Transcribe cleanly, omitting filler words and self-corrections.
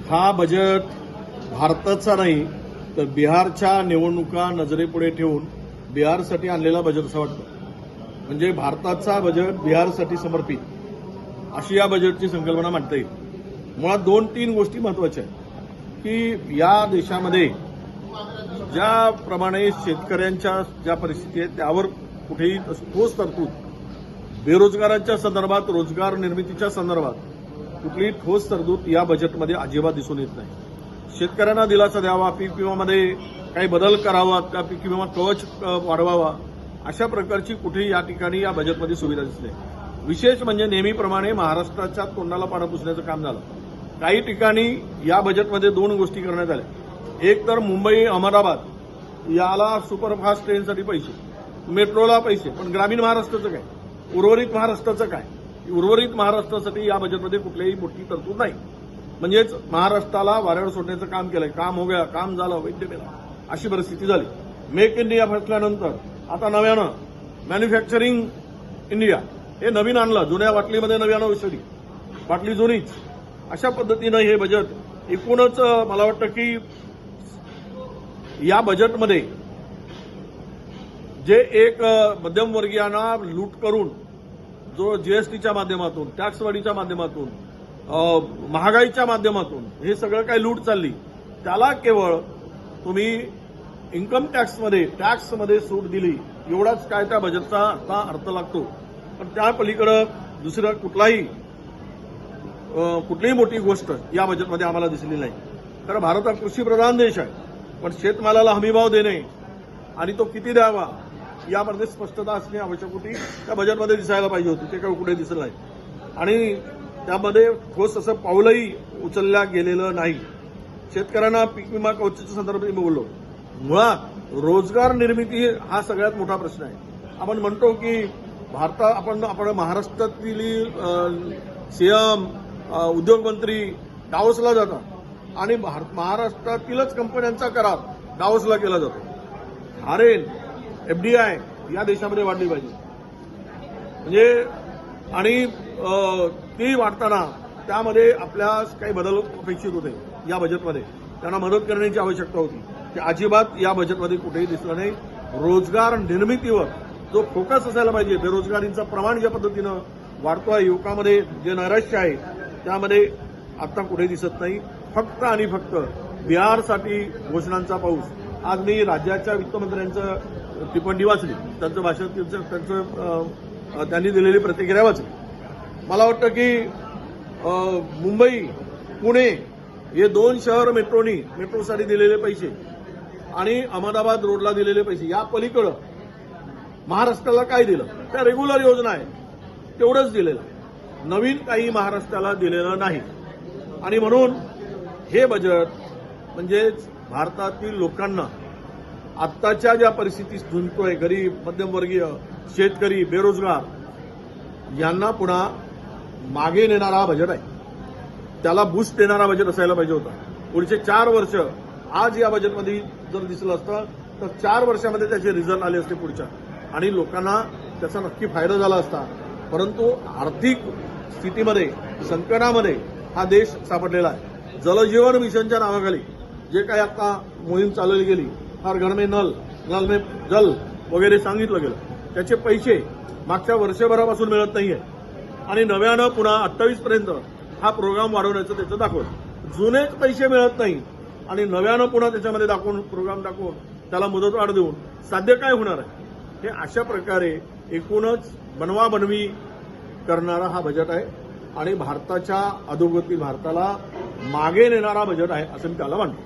हा बजेट भारताचा नाही तर बिहारच्या निवडणुका नजरेपुढे ठेवून बिहारसाठी आणलेला बजेट असं वाटतं. म्हणजे भारताचा बजेट बिहारसाठी समर्पित अशी या बजेटची संकल्पना मांडता येईल. मुळात 2-3 गोष्टी महत्वाच्या आहेत की या देशामध्ये ज्याप्रमाणे शेतकऱ्यांच्या ज्या परिस्थिती आहेत त्यावर कुठेही ठोस तरतूद, बेरोजगारांच्या संदर्भात, रोजगार निर्मितीच्या संदर्भात कुठलीही ठोस तरतूद या बजेटमध्ये अजिबात दिसून येत नाही. शेतकऱ्यांना दिलासा द्यावा, पीक विम्यामध्ये काही बदल करावा, का पीक विमा कवच वाढवावा, अशा प्रकारची कुठेही या ठिकाणी या बजेटमध्ये सुविधा दिसली. विशेष म्हणजे नेहमीप्रमाणे महाराष्ट्राच्या तोंडाला पाणी पुसण्याचं काम झालं. काही ठिकाणी या बजेटमध्ये 2 गोष्टी करण्यात आल्या. एक तर मुंबई अहमदाबाद याला सुपरफास्ट ट्रेनसाठी पैसे, मेट्रोला पैसे, पण ग्रामीण महाराष्ट्राचं काय, उर्वरित महाराष्ट्राचं काय? उर्वरित महाराष्ट्रासाठी या बजेटमध्ये कुठलीही मोठी तरतूद नाही. म्हणजेच महाराष्ट्राला वाऱ्यावर सोडण्याचं काम केलंय. काम हो गया, काम झालं, वैद्य मेला, अशी परिस्थिती झाली. मेक इंडिया फसल्यानंतर आता नव्यानं मॅन्युफॅक्चरिंग इंडिया हे नवीन आणलं, जुन्या बाटलीमध्ये नव्यानं औषधी, बाटली जुनीच, अशा पद्धतीनं हे बजेट एकूणच मला वाटतं की या बजेटमध्ये जे एक मध्यमवर्गीयांना लूट करून जो जीएसटीच्या माध्यमातून, टॅक्सवाढीच्या माध्यमातून, महागाईच्या माध्यमातून हे सगळं काही लूट चालली, त्याला केवळ तुम्ही इन्कम टॅक्समध्ये सूट दिली, एवढाच काय त्या बजेटचा आता अर्थ लागतो. पण त्या पलीकडे दुसरं कुठलीही मोठी गोष्ट या बजेटमध्ये आम्हाला दिसली नाही. कारण भारत हा कृषीप्रधान देश आहे, पण शेतमालाला हमीभाव देणे आणि तो किती द्यावा यामध्ये स्पष्टता असणे आवश्यक होती. त्या बजेटमध्ये दिसायला पाहिजे होती, ते काही कुठे दिसलं नाही. आणि त्यामध्ये ठोस असं पाऊलही उचलल्या गेलेलं नाही. शेतकऱ्यांना पीक विमा कवचाच्या संदर्भात मी बोललो. मुळात रोजगार निर्मिती हा सगळ्यात मोठा प्रश्न आहे. आपण म्हणतो की आपण महाराष्ट्रातील सीएम, उद्योगमंत्री डावोसला जातात आणि महाराष्ट्रातीलच कंपन्यांचा करार डावोसला केला जातो. आरएन, एफडीआय या देशामध्ये वाढली पाहिजे. म्हणजे आणि ती वाढताना त्यामध्ये आपल्या काही बदल अपेक्षित होते. या बजेटमध्ये त्यांना मदत करण्याची आवश्यकता होती, ते अजिबात या बजेटमध्ये कुठेही दिसलं नाही. रोजगार निर्मितीवर जो फोकस असायला पाहिजे, बेरोजगारीचं प्रमाण ज्या पद्धतीनं वाढतो आहे, युवकांमध्ये जे नैराश्य आहे त्यामध्ये आता कुठे दिसत नाही. फक्त आणि फक्त बिहारसाठी घोषणांचा पाऊस. आज मी राज्याच्या वित्तमंत्र्यांचं टिप्पणी वाचली, त्यांचं भाषण, त्यांनी दिलेली प्रतिक्रिया वाचली. मला वाटतं की मुंबई, पुणे हे 2 शहर मेट्रोसाठी दिलेले पैसे आणि अहमदाबाद रोडला दिलेले पैसे, या पलीकडं महाराष्ट्राला काय दिलं? त्या रेग्युलर योजना आहे तेवढंच दिलेलं, नवीन काही महाराष्ट्राला दिलेलं नाही. आणि म्हणून हे बजेट म्हणजेच भारतातील लोकांना आत्ताच्या ज्या परिस्थितीत झुंजतोय, गरीब, मध्यमवर्गीय, शेतकरी, बेरोजगार यांना पुन्हा मागे नेणारा बजेट आहे. त्याला बूस्ट देणारा बजेट असायला पाहिजे होता. पुढचे 4 वर्ष आज या बजेटमध्ये जर दिसलं असतं तर 4 वर्षामध्ये त्याचे रिझल्ट आले असते पुढच्या, आणि लोकांना त्याचा नक्की फायदा झाला असता. परंतु आर्थिक स्थितीमध्ये, संकटामध्ये हा देश सापडलेला आहे. जलजीवन मिशनच्या नावाखाली जे काही आता मोहीम चालवली गेली, हर घर में नल, नल में जल वगैरे सांगितलं गेलं, त्याचे पैसे मागच्या वर्षभरापासून मिळत नाहीये. आणि नव्यानं पुन्हा 28 पर्यंत हा प्रोग्राम वाढवण्याचं त्याचं दाखवलं. जुनेच पैसे मिळत नाही आणि नव्यानं पुन्हा त्याच्यामध्ये प्रोग्राम दाखवून त्याला मुदतवाढ देऊन साध्य काय होणार आहे? हे अशा प्रकारे एकूणच बनवाबनवी करणारा हा बजेट आहे आणि भारताच्या अधोगती, भारताला मागे नेणारा बजेट आहे असं मी त्याला म्हणतो.